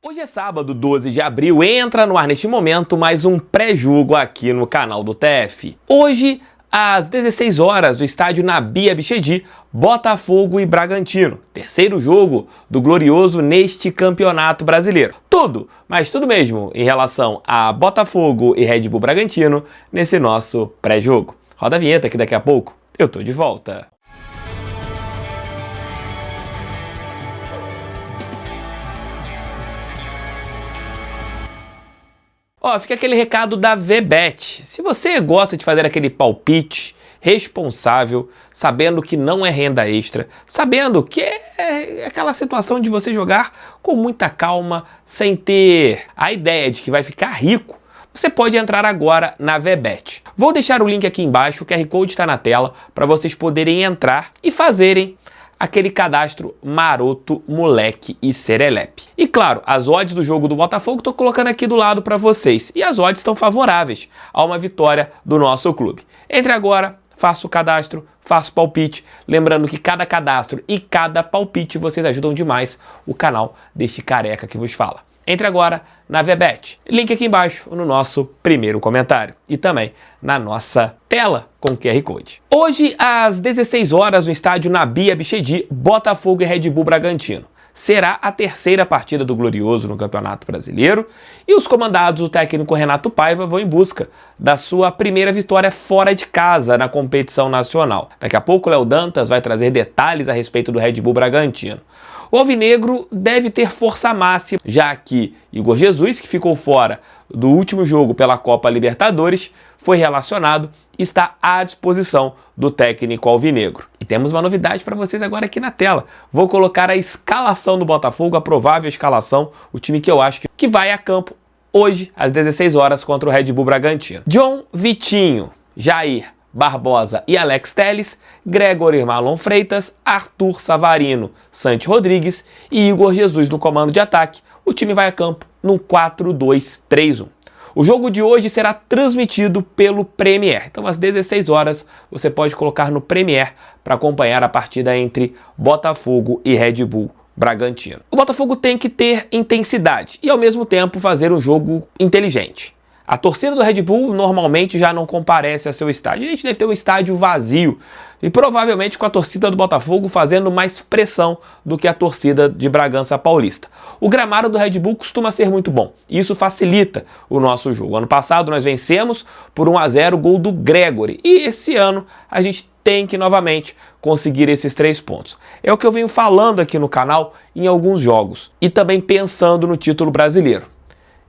Hoje é sábado, 12 de abril, entra no ar neste momento mais um pré-jogo aqui no canal do TF. Hoje, às 16 horas, do estádio Nabi Abichedi, Botafogo e Bragantino. Terceiro jogo do Glorioso neste campeonato brasileiro. Tudo, mas tudo mesmo, em relação a Botafogo e Red Bull Bragantino nesse nosso pré-jogo. Roda a vinheta que daqui a pouco eu tô de volta. Fica aquele recado da VBet. Se você gosta de fazer aquele palpite responsável, sabendo que não é renda extra, sabendo que é aquela situação de você jogar com muita calma, sem ter a ideia de que vai ficar rico, você pode entrar agora na VBet. Vou deixar o link aqui embaixo, o QR Code está na tela, para vocês poderem entrar e fazerem aquele cadastro maroto, moleque e serelepe. E claro, as odds do jogo do Botafogo estou colocando aqui do lado para vocês. E as odds estão favoráveis a uma vitória do nosso clube. Entre agora, faça o cadastro, faça o palpite. Lembrando que cada cadastro e cada palpite vocês ajudam demais o canal deste careca que vos fala. Entre agora na VBet. Link aqui embaixo no nosso primeiro comentário. E também na nossa tela com QR Code. Hoje, às 16 horas, no estádio Nabi Abichedi, Botafogo e Red Bull Bragantino. Será a terceira partida do Glorioso no Campeonato Brasileiro e os comandados do técnico Renato Paiva vão em busca da sua primeira vitória fora de casa na competição nacional. Daqui a pouco o Léo Dantas vai trazer detalhes a respeito do Red Bull Bragantino. O alvinegro deve ter força máxima, já que Igor Jesus, que ficou fora do último jogo pela Copa Libertadores, foi relacionado e está à disposição do técnico alvinegro. E temos uma novidade para vocês agora aqui na tela. Vou colocar a escalação do Botafogo, a provável escalação, o time que eu acho que vai a campo hoje, às 16 horas, contra o Red Bull Bragantino. John, Vitinho, Jair, Barbosa e Alex Telles, Gregory Marlon Freitas, Arthur Savarino, Santi Rodrigues e Igor Jesus no comando de ataque. O time vai a campo num 4-2-3-1. O jogo de hoje será transmitido pelo Premier. Então, às 16 horas, você pode colocar no Premier para acompanhar a partida entre Botafogo e Red Bull Bragantino. O Botafogo tem que ter intensidade e, ao mesmo tempo, fazer um jogo inteligente. A torcida do Red Bull normalmente já não comparece a seu estádio. A gente deve ter um estádio vazio e provavelmente com a torcida do Botafogo fazendo mais pressão do que a torcida de Bragança Paulista. O gramado do Red Bull costuma ser muito bom e isso facilita o nosso jogo. Ano passado nós vencemos por 1-0 o gol do Gregory e esse ano a gente tem que novamente conseguir esses 3 pontos. É o que eu venho falando aqui no canal em alguns jogos e também pensando no título brasileiro.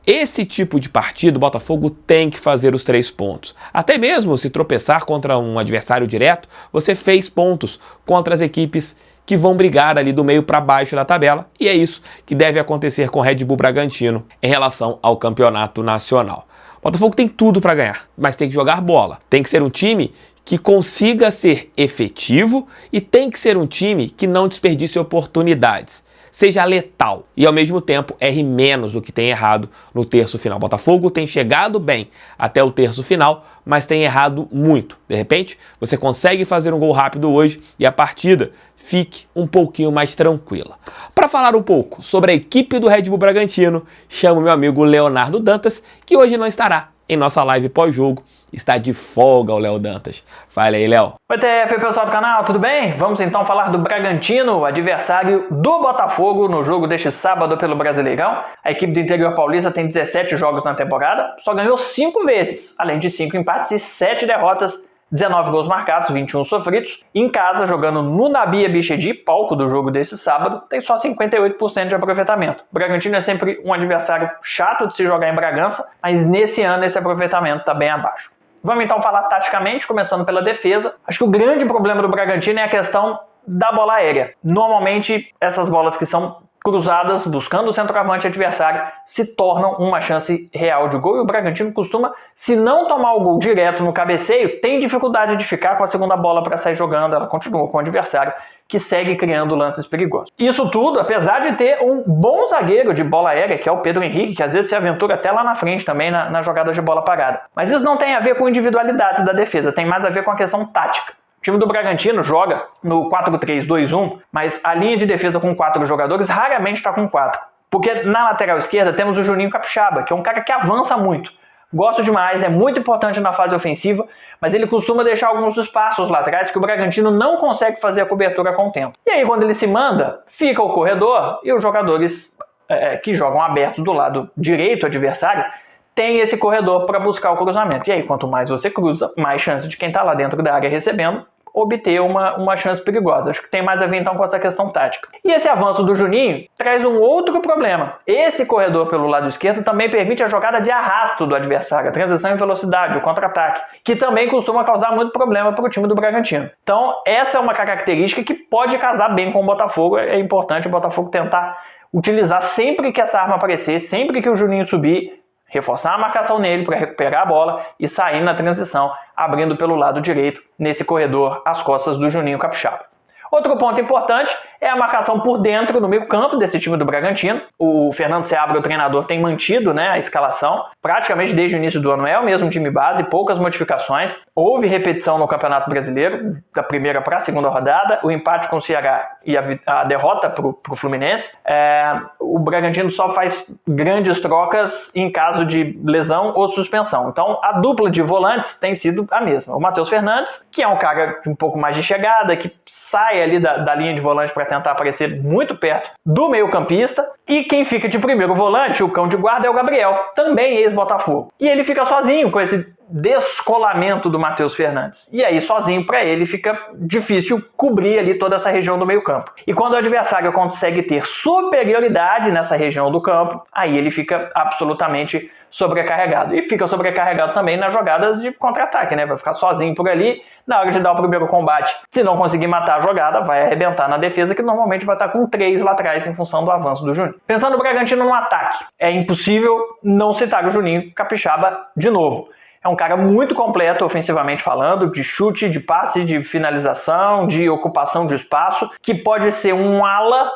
Esse tipo de partida, o Botafogo tem que fazer os 3 pontos. Até mesmo se tropeçar contra um adversário direto, você fez pontos contra as equipes que vão brigar ali do meio para baixo da tabela. E é isso que deve acontecer com o Red Bull Bragantino em relação ao campeonato nacional. O Botafogo tem tudo para ganhar, mas tem que jogar bola. Tem que ser um time que consiga ser efetivo e tem que ser um time que não desperdice oportunidades. Seja letal e, ao mesmo tempo, erre menos do que tem errado no terço final. Botafogo tem chegado bem até o terço final, mas tem errado muito. De repente, você consegue fazer um gol rápido hoje e a partida fique um pouquinho mais tranquila. Para falar um pouco sobre a equipe do Red Bull Bragantino, chamo meu amigo Leonardo Dantas, que hoje não estará em nossa live pós-jogo. Está de folga o Léo Dantas. Fala aí, Léo. Oi, TF, pessoal do canal, tudo bem? Vamos então falar do Bragantino, adversário do Botafogo no jogo deste sábado pelo Brasileirão. A equipe do interior paulista tem 17 jogos na temporada, só ganhou 5 vezes, além de 5 empates e 7 derrotas, 19 gols marcados, 21 sofridos. Em casa, jogando no Nabi Abichedi, palco do jogo desse sábado, tem só 58% de aproveitamento. O Bragantino é sempre um adversário chato de se jogar em Bragança, mas nesse ano esse aproveitamento está bem abaixo. Vamos então falar taticamente, começando pela defesa. Acho que o grande problema do Bragantino é a questão da bola aérea. Normalmente, essas bolas que são cruzadas, buscando o centroavante adversário, se tornam uma chance real de gol. E o Bragantino costuma, se não tomar o gol direto no cabeceio, tem dificuldade de ficar com a segunda bola para sair jogando. Ela continua com o adversário, que segue criando lances perigosos. Isso tudo, apesar de ter um bom zagueiro de bola aérea, que é o Pedro Henrique, que às vezes se aventura até lá na frente também na jogada de bola parada. Mas isso não tem a ver com individualidades da defesa, tem mais a ver com a questão tática. O time do Bragantino joga no 4-3-2-1, mas a linha de defesa com 4 jogadores raramente está com 4. Porque na lateral esquerda temos o Juninho Capixaba, que é um cara que avança muito. Gosto demais, é muito importante na fase ofensiva, mas ele costuma deixar alguns espaços lá atrás que o Bragantino não consegue fazer a cobertura com o tempo. E aí quando ele se manda, fica o corredor e os jogadores que jogam abertos do lado direito adversário tem esse corredor para buscar o cruzamento. E aí quanto mais você cruza, mais chance de quem está lá dentro da área recebendo obter uma chance perigosa. Acho que tem mais a ver então com essa questão tática. E esse avanço do Juninho traz um outro problema. Esse corredor pelo lado esquerdo também permite a jogada de arrasto do adversário, a transição em velocidade, o contra-ataque, que também costuma causar muito problema para o time do Bragantino. Então essa é uma característica que pode casar bem com o Botafogo. É importante o Botafogo tentar utilizar sempre que essa arma aparecer, sempre que o Juninho subir, reforçar a marcação nele para recuperar a bola e sair na transição, abrindo pelo lado direito, nesse corredor, às costas do Juninho Capixaba. Outro ponto importante é a marcação por dentro no meio campo desse time do Bragantino. O Fernando Seabra, o treinador, tem mantido a escalação praticamente desde o início do ano. É o mesmo time base, poucas modificações. Houve repetição no Campeonato Brasileiro, da primeira para a segunda rodada, o empate com o Ceará e a derrota para o Fluminense. O Bragantino só faz grandes trocas em caso de lesão ou suspensão. Então a dupla de volantes tem sido a mesma. O Matheus Fernandes, que é um cara um pouco mais de chegada, que sai ali da linha de volante para tentar aparecer muito perto do meio-campista. E quem fica de primeiro volante, o cão de guarda, é o Gabriel, também ex-Botafogo. E ele fica sozinho com esse descolamento do Matheus Fernandes. E aí, sozinho para ele, fica difícil cobrir ali toda essa região do meio-campo. E quando o adversário consegue ter superioridade nessa região do campo, aí ele fica absolutamente sobrecarregado. E fica sobrecarregado também nas jogadas de contra-ataque, né? Vai ficar sozinho por ali, na hora de dar o primeiro combate. Se não conseguir matar a jogada, vai arrebentar na defesa, que normalmente vai estar com 3 lá atrás em função do avanço do Juninho. Pensando no Bragantino no ataque, é impossível não citar o Juninho Capixaba de novo. É um cara muito completo ofensivamente falando, de chute, de passe, de finalização, de ocupação de espaço, que pode ser um ala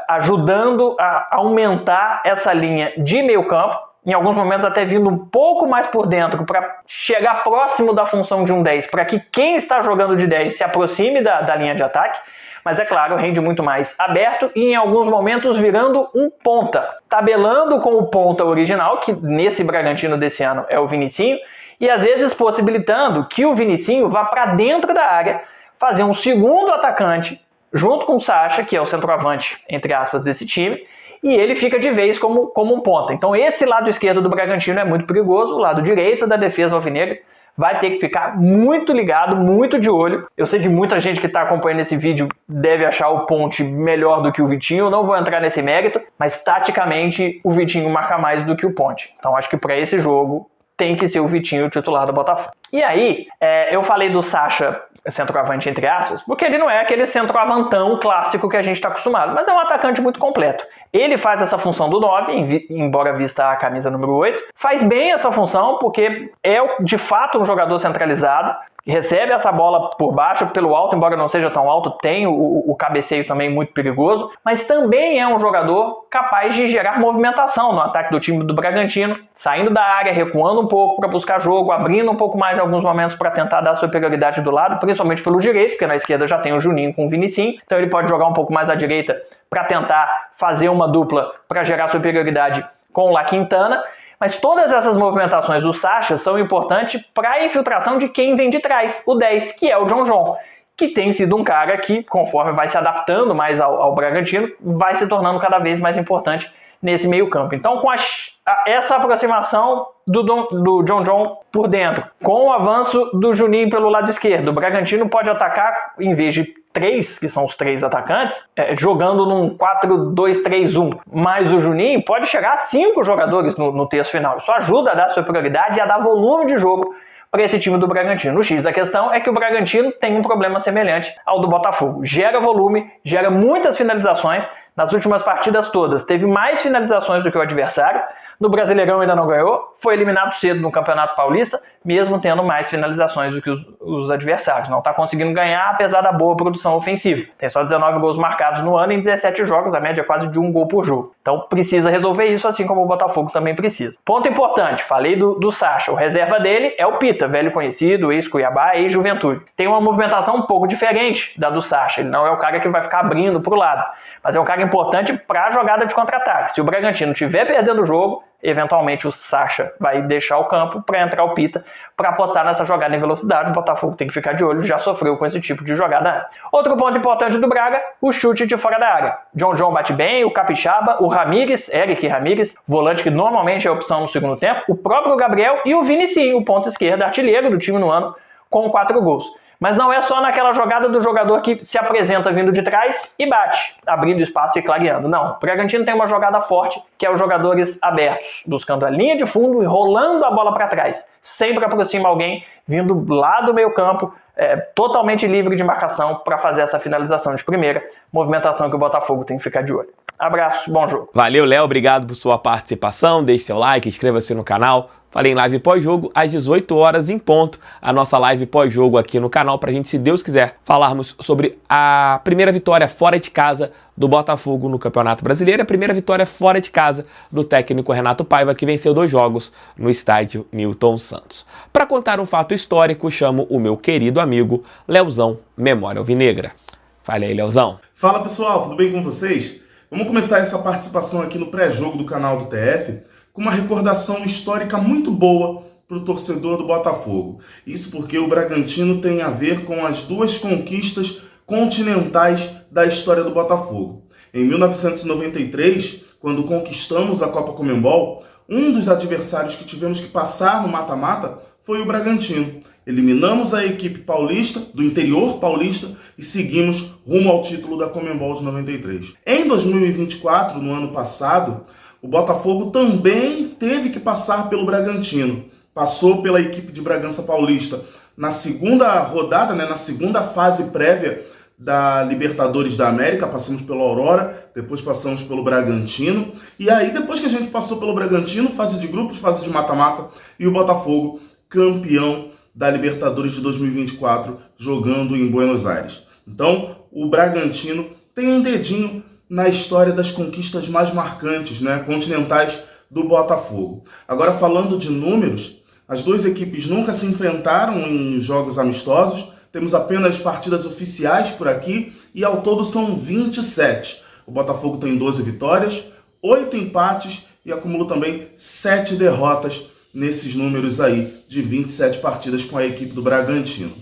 ajudando a aumentar essa linha de meio campo, em alguns momentos até vindo um pouco mais por dentro para chegar próximo da função de um 10, para que quem está jogando de 10 se aproxime da linha de ataque. Mas é claro, rende muito mais aberto e em alguns momentos virando um ponta, tabelando com o ponta original, que nesse Bragantino desse ano é o Vinicinho, e às vezes possibilitando que o Vinicinho vá para dentro da área, fazer um segundo atacante, junto com o Sacha, que é o centroavante, entre aspas, desse time, e ele fica de vez como um ponta. Então esse lado esquerdo do Bragantino é muito perigoso, o lado direito da defesa alvinegra vai ter que ficar muito ligado, muito de olho. Eu sei que muita gente que está acompanhando esse vídeo deve achar o Ponte melhor do que o Vitinho, eu não vou entrar nesse mérito, mas taticamente o Vitinho marca mais do que o Ponte. Então acho que para esse jogo tem que ser o Vitinho o titular do Botafogo. E aí, eu falei do Sacha centroavante entre aspas, porque ele não é aquele centroavantão clássico que a gente está acostumado, mas é um atacante muito completo. Ele faz essa função do 9, embora vista a camisa número 8, faz bem essa função porque é de fato um jogador centralizado, recebe essa bola por baixo, pelo alto, embora não seja tão alto, tem o cabeceio também muito perigoso, mas também é um jogador capaz de gerar movimentação no ataque do time do Bragantino, saindo da área, recuando um pouco para buscar jogo, abrindo um pouco mais em alguns momentos para tentar dar superioridade do lado, principalmente pelo direito, porque na esquerda já tem o Juninho com o Vinicinho, então ele pode jogar um pouco mais à direita para tentar fazer uma dupla para gerar superioridade com o La Quintana. Mas todas essas movimentações do Sacha são importantes para a infiltração de quem vem de trás, o 10, que é o John, que tem sido um cara que, conforme vai se adaptando mais ao Bragantino, vai se tornando cada vez mais importante nesse meio campo. Então, com essa aproximação do John por dentro, com o avanço do Juninho pelo lado esquerdo, o Bragantino pode atacar, em vez de 3, que são os 3 atacantes, jogando num 4-2-3-1. Mas o Juninho pode chegar a 5 jogadores no terço final. Isso ajuda a dar superioridade e a dar volume de jogo para esse time do Bragantino. O X da questão é que o Bragantino tem um problema semelhante ao do Botafogo. Gera volume, gera muitas finalizações. Nas últimas partidas todas, teve mais finalizações do que o adversário. No Brasileirão ainda não ganhou, foi eliminado cedo no Campeonato Paulista, mesmo tendo mais finalizações do que os adversários. Não está conseguindo ganhar, apesar da boa produção ofensiva. Tem só 19 gols marcados no ano em 17 jogos, a média é quase de 1 gol por jogo. Então precisa resolver isso, assim como o Botafogo também precisa. Ponto importante, falei do Sacha. O reserva dele é o Pita, velho conhecido, ex-Cuiabá, ex-Juventude. Tem uma movimentação um pouco diferente da do Sacha. Ele não é o cara que vai ficar abrindo para o lado, mas é um cara importante para a jogada de contra-ataque. Se o Bragantino estiver perdendo o jogo, eventualmente o Sacha vai deixar o campo para entrar o Pita para apostar nessa jogada em velocidade. O Botafogo tem que ficar de olho, já sofreu com esse tipo de jogada antes. Outro ponto importante do Braga, o chute de fora da área. John bate bem, o Capixaba, o Ramírez, Eric Ramírez, volante que normalmente é opção no segundo tempo, o próprio Gabriel e o Vinicinho, o ponta esquerda, artilheiro do time no ano, com 4 gols. Mas não é só naquela jogada do jogador que se apresenta vindo de trás e bate, abrindo espaço e clareando. Não, o Bragantino tem uma jogada forte, que é os jogadores abertos, buscando a linha de fundo e rolando a bola para trás. Sempre aproxima alguém vindo lá do meio campo, totalmente livre de marcação para fazer essa finalização de primeira. Movimentação que o Botafogo tem que ficar de olho. Abraço, bom jogo. Valeu, Léo, obrigado por sua participação, deixe seu like, inscreva-se no canal. Falei em live pós-jogo, às 18 horas em ponto, a nossa live pós-jogo aqui no canal, pra gente, se Deus quiser, falarmos sobre a primeira vitória fora de casa do Botafogo no Campeonato Brasileiro, a primeira vitória fora de casa do técnico Renato Paiva, que venceu 2 jogos no estádio Newton Santos. Para contar um fato histórico, chamo o meu querido amigo Leozão, Memória Alvinegra. Fale aí, Leozão. Fala pessoal, tudo bem com vocês? Vamos começar essa participação aqui no pré-jogo do canal do TF, com uma recordação histórica muito boa para o torcedor do Botafogo. Isso porque o Bragantino tem a ver com as 2 conquistas continentais da história do Botafogo. Em 1993, quando conquistamos a Copa Conmebol, um dos adversários que tivemos que passar no mata-mata foi o Bragantino. Eliminamos a equipe paulista, do interior paulista, e seguimos rumo ao título da Conmebol de 93. Em 2024, no ano passado, o Botafogo também teve que passar pelo Bragantino. Passou pela equipe de Bragança Paulista na segunda rodada, na segunda fase prévia da Libertadores da América. Passamos pelo Aurora, depois passamos pelo Bragantino. E aí, depois que a gente passou pelo Bragantino, fase de grupos, fase de mata-mata, e o Botafogo campeão da Libertadores de 2024, jogando em Buenos Aires. Então, o Bragantino tem um dedinho na história das conquistas mais marcantes, continentais do Botafogo. Agora, falando de números, as 2 equipes nunca se enfrentaram em jogos amistosos, temos apenas partidas oficiais por aqui e ao todo são 27. O Botafogo tem 12 vitórias, 8 empates e acumula também 7 derrotas nesses números aí de 27 partidas com a equipe do Bragantino.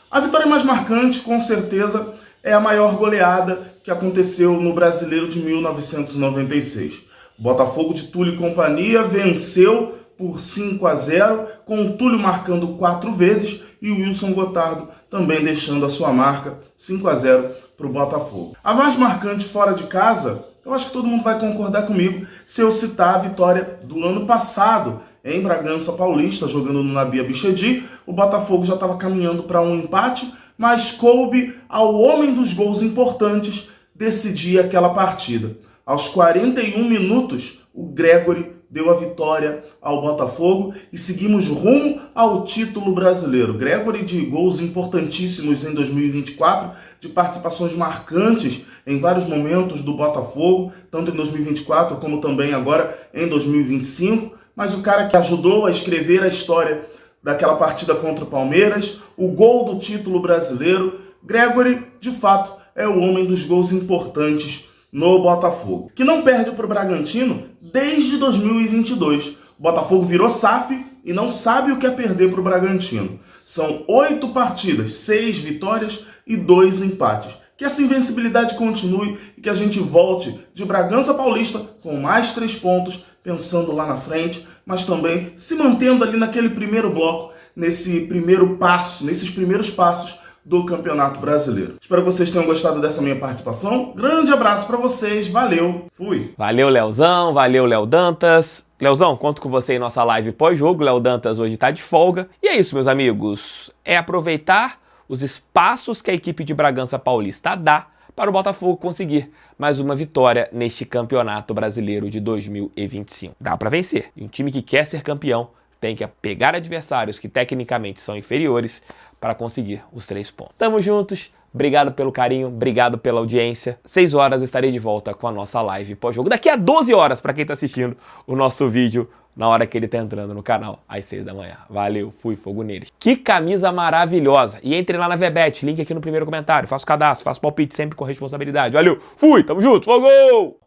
A vitória mais marcante, com certeza, é a maior goleada que aconteceu no Brasileiro de 1996. O Botafogo de Túlio e companhia venceu por 5-0, com o Túlio marcando 4 vezes e o Wilson Gotardo também deixando a sua marca, 5-0 para o Botafogo. A mais marcante fora de casa, eu acho que todo mundo vai concordar comigo se eu citar a vitória do ano passado, em Bragança Paulista, jogando no Nabi Abichedi. O Botafogo já estava caminhando para um empate, mas coube ao homem dos gols importantes decidir aquela partida. Aos 41 minutos, o Gregory deu a vitória ao Botafogo e seguimos rumo ao título brasileiro. Gregory de gols importantíssimos em 2024, de participações marcantes em vários momentos do Botafogo, tanto em 2024 como também agora em 2025, mas o cara que ajudou a escrever a história daquela partida contra o Palmeiras, o gol do título brasileiro, Gregory, de fato, é o homem dos gols importantes no Botafogo, que não perde para o Bragantino desde 2022. O Botafogo virou SAF e não sabe o que é perder para o Bragantino. São 8 partidas, 6 vitórias e 2 empates. Que essa invencibilidade continue e que a gente volte de Bragança Paulista com mais 3 pontos, pensando lá na frente, mas também se mantendo ali naquele primeiro bloco, nesses primeiros passos do Campeonato Brasileiro. Espero que vocês tenham gostado dessa minha participação. Grande abraço para vocês, valeu, fui! Valeu, Leozão, valeu, Léo Dantas. Leozão, conto com você em nossa live pós-jogo. Léo Dantas hoje tá de folga. E é isso, meus amigos. É aproveitar os espaços que a equipe de Bragança Paulista dá para o Botafogo conseguir mais uma vitória neste Campeonato Brasileiro de 2025. Dá para vencer. E um time que quer ser campeão tem que pegar adversários que tecnicamente são inferiores para conseguir os 3 pontos. Tamo juntos, obrigado pelo carinho, obrigado pela audiência. 6 horas estarei de volta com a nossa live pós-jogo. Daqui a 12 horas para quem tá assistindo o nosso vídeo na hora que ele tá entrando no canal, às 6 da manhã. Valeu, fui, fogo neles. Que camisa maravilhosa! E entre lá na VBET, link aqui no primeiro comentário. Faço cadastro, faço palpite sempre com responsabilidade. Valeu, fui, tamo junto, fogo!